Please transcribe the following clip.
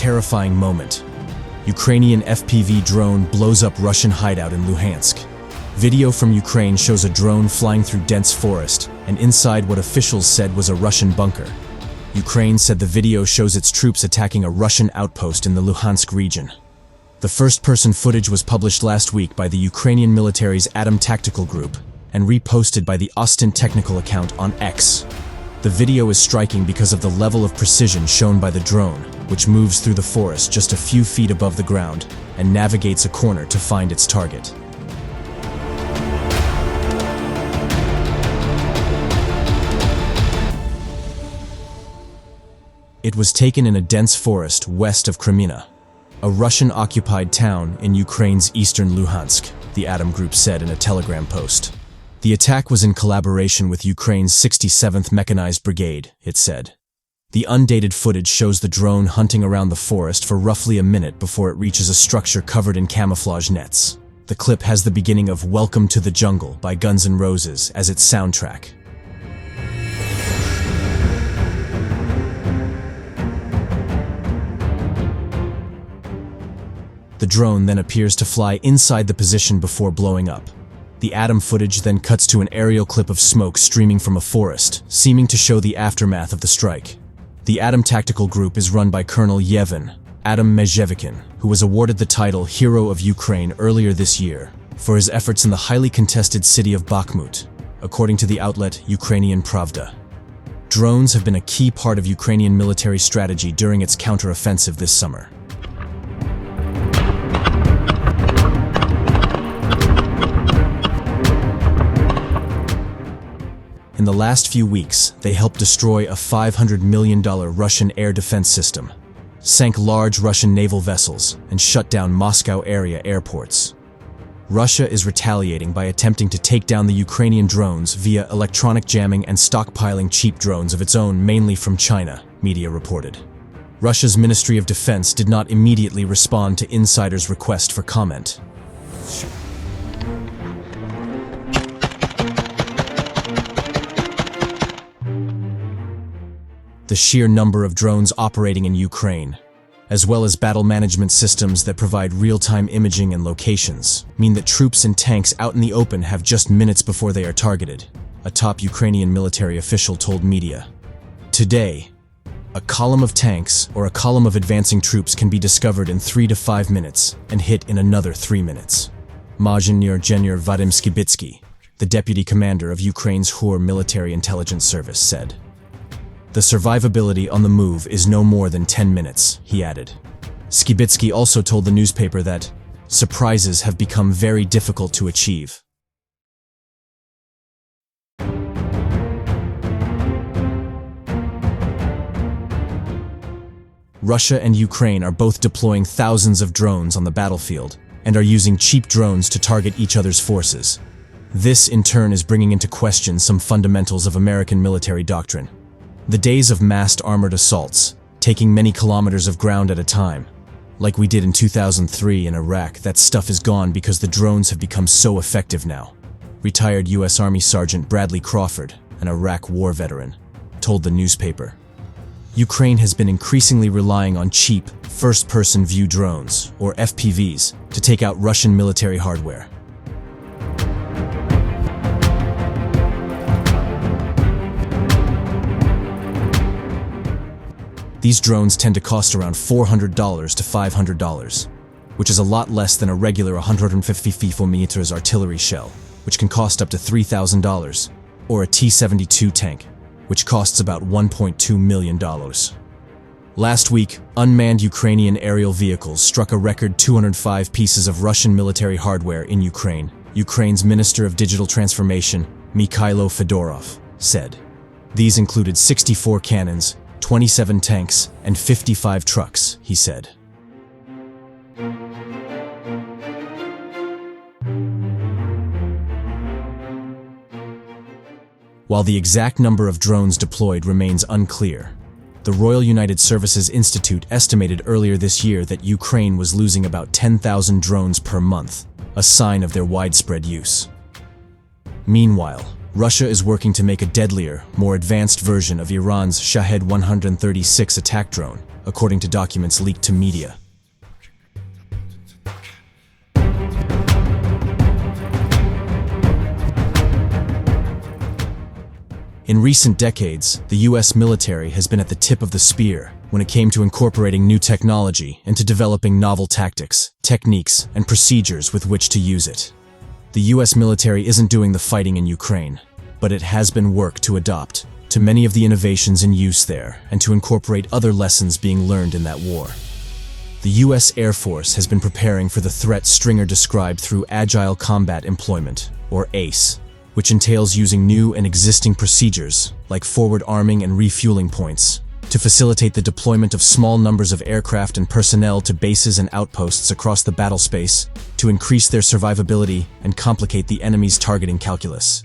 terrifying moment. Ukrainian FPV drone blows up Russian hideout in Luhansk. Video from Ukraine shows a drone flying through dense forest and inside what officials said was a Russian bunker. Ukraine said the video shows its troops attacking a Russian outpost in the Luhansk region. The first-person footage was published last week by the Ukrainian military's Atom Tactical Group and reposted by the Ostent technical account on X. The video is striking because of the level of precision shown by the drone, which moves through the forest just a few feet above the ground and navigates a corner to find its target. It was taken in a dense forest west of Kreminna, a Russian-occupied town in Ukraine's eastern Luhansk, the Atom Group said in a Telegram post. The attack was in collaboration with Ukraine's 67th Mechanized Brigade, it said. The undated footage shows the drone hunting around the forest for roughly a minute before it reaches a structure covered in camouflage nets. The clip has the beginning of Welcome to the Jungle by Guns N' Roses as its soundtrack. The drone then appears to fly inside the position before blowing up. The Atom footage then cuts to an aerial clip of smoke streaming from a forest, seeming to show the aftermath of the strike. The Atom Tactical Group is run by Colonel Yevhen Adam Mezhevikin, who was awarded the title Hero of Ukraine earlier this year for his efforts in the highly contested city of Bakhmut, according to the outlet Ukrainian Pravda. Drones have been a key part of Ukrainian military strategy during its counteroffensive this summer. In the last few weeks, they helped destroy a $500 million Russian air defense system, sank large Russian naval vessels, and shut down Moscow area airports. Russia is retaliating by attempting to take down the Ukrainian drones via electronic jamming and stockpiling cheap drones of its own, mainly from China, media reported. Russia's Ministry of Defense did not immediately respond to insiders' request for comment. The sheer number of drones operating in Ukraine, as well as battle management systems that provide real-time imaging and locations, mean that troops and tanks out in the open have just minutes before they are targeted, a top Ukrainian military official told media. Today, a column of tanks or a column of advancing troops can be discovered in 3 to 5 minutes and hit in another 3 minutes. Major General Vadim Skibitsky, the deputy commander of Ukraine's HUR military intelligence service, said. The survivability on the move is no more than 10 minutes, he added. Skibitsky also told the newspaper that surprises have become very difficult to achieve. Russia and Ukraine are both deploying thousands of drones on the battlefield and are using cheap drones to target each other's forces. This, in turn, is bringing into question some fundamentals of American military doctrine. The days of massed armored assaults, taking many kilometers of ground at a time, like we did in 2003 in Iraq, that stuff is gone because the drones have become so effective now. Retired U.S. Army Sergeant Bradley Crawford, an Iraq war veteran, told the newspaper. Ukraine has been increasingly relying on cheap, first-person view drones, or FPVs, to take out Russian military hardware. These drones tend to cost around $400 to $500, which is a lot less than a regular 150 FPV artillery shell, which can cost up to $3,000, or a T-72 tank, which costs about $1.2 million. Last week, unmanned Ukrainian aerial vehicles struck a record 205 pieces of Russian military hardware in Ukraine, Ukraine's Minister of Digital Transformation, Mikhailo Fedorov, said. These included 64 cannons, 27 tanks, and 55 trucks, he said. While the exact number of drones deployed remains unclear, the Royal United Services Institute estimated earlier this year that Ukraine was losing about 10,000 drones per month, a sign of their widespread use. Meanwhile, Russia is working to make a deadlier, more advanced version of Iran's Shahed 136 attack drone, according to documents leaked to media. In recent decades, the US military has been at the tip of the spear when it came to incorporating new technology and to developing novel tactics, techniques, and procedures with which to use it. The US military isn't doing the fighting in Ukraine, but it has been worked to adopt to many of the innovations in use there and to incorporate other lessons being learned in that war. The US Air Force has been preparing for the threat Stringer described through Agile Combat Employment, or ACE, which entails using new and existing procedures, like forward arming and refueling points, to facilitate the deployment of small numbers of aircraft and personnel to bases and outposts across the battle space to increase their survivability and complicate the enemy's targeting calculus.